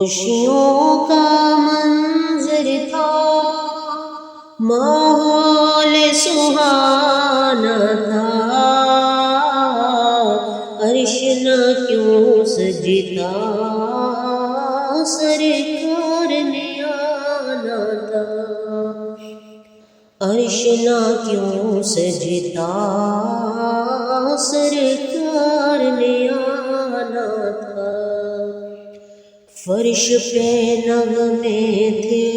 خوشیوں کا منظر تھا، ماحول سہانا تھا، عرش نہ کیوں سجتا، سرکار نے آنا تھا، عرش نہ کیوں سجتا، سرکار نے آنا تھا، فرش پہ نغمے تھے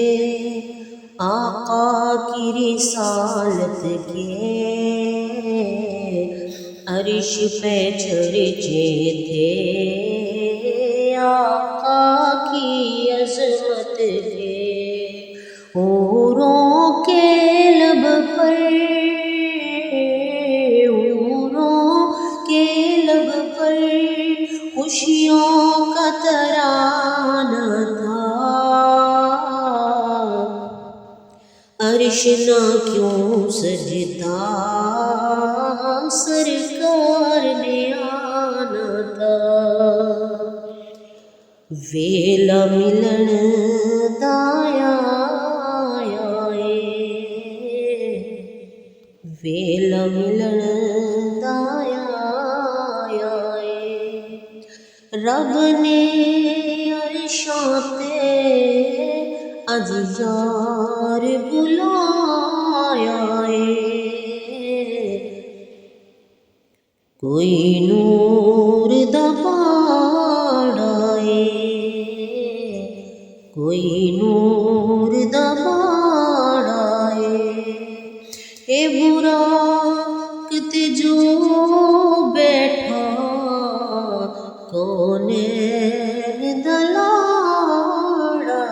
آقا کی رسالت کے، عرش پہ چرچے تھے آقا کی عظمت کے، حوروں کے لب پر، حوروں کے لب پر خوشیوں کا ترانہ تھا، عرش نہ کیوں سجتا، سرکار نے آنا تھا، ویلا ملن دایا ویلا ملن دایا رب نے عرشاں تے اج یار بلایا کوئی نور دا پاڑا کوئی نور دا پاڑا اے براق تے جو بیٹھا کونین دا لاڑا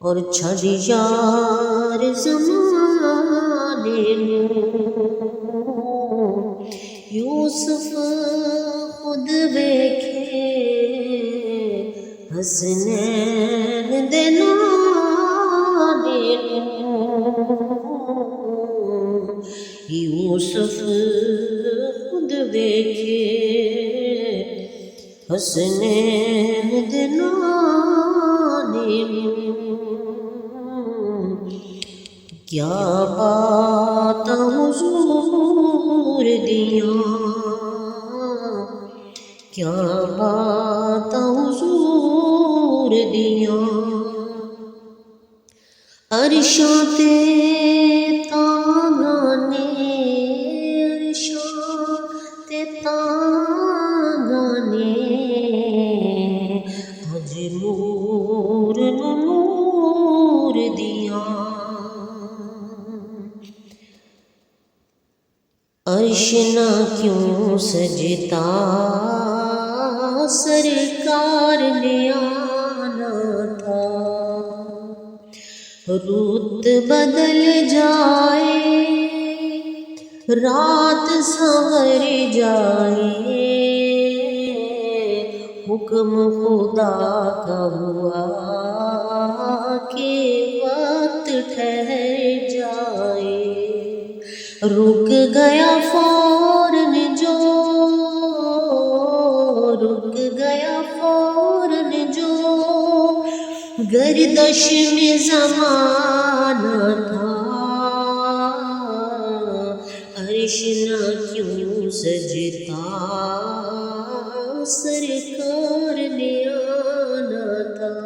اور چھڑ یار زمانے نوں یوسف خود ویکھے حسنین دے نانے نوں یوسف خود ویکھے حسنین دے نانے نوں کیا بات حضور دیاں کیا بات حضور دیاں عرشاں تے تاں نے عرشاں تے تاں نے اج نور نور دیاں عرش نہ کیوں سجتا، سرکار نے آنا تھا، رت بدل جائے رات سنور جائے حکم خدا کا ہوا کہ وقت ٹھہر جائے، رک گیا فوراً جو رک گیا فوراً جو گردش میں زمانہ تھا، عرش نہ کیوں سجتا، سرکار نے آنا تھا،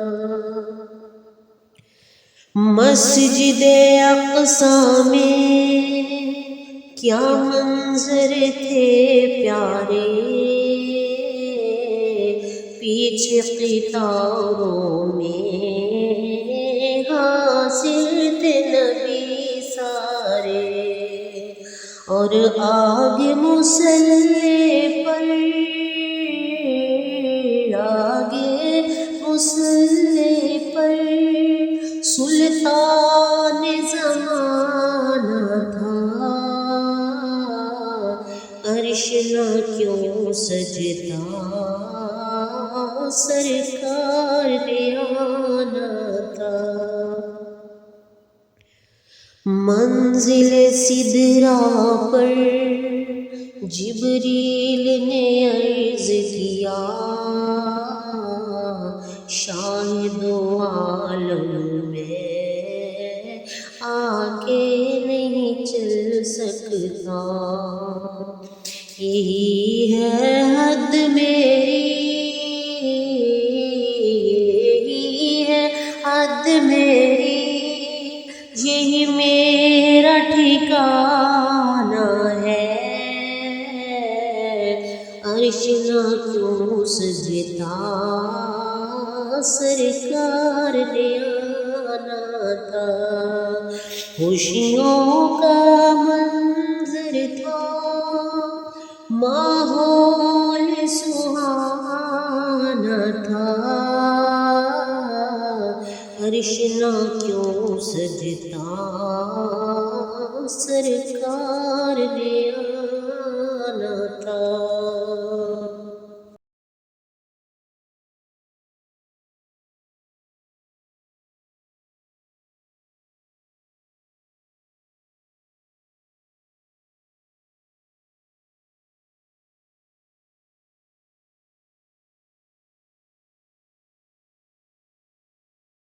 مسجد اقصیٰ میں کیا منظر تھے پیارے، پیچھے قطاروں میں حاضر تھے نبی سارے، اور آگے مصلی پر آگے مصلی پر سلطان زمانہ تھا، عرش نہ کیوں سجتا، سرکار نے آنا تھا، منزل سدرا پر جبریل نے عرض کیا کیا شاہد عالم میں آگے نہیں چل سکتا. یہی ہے حد میری، یہی ہے حد میری، یہی میرا ٹھکانہ ہے. عرش نہ کیوں سجتا سرکار نے آنا تھا. خوشیوں کا منظر تھا، ماحول سہانا تھا. عرش نہ کیوں سجتا سرکار نے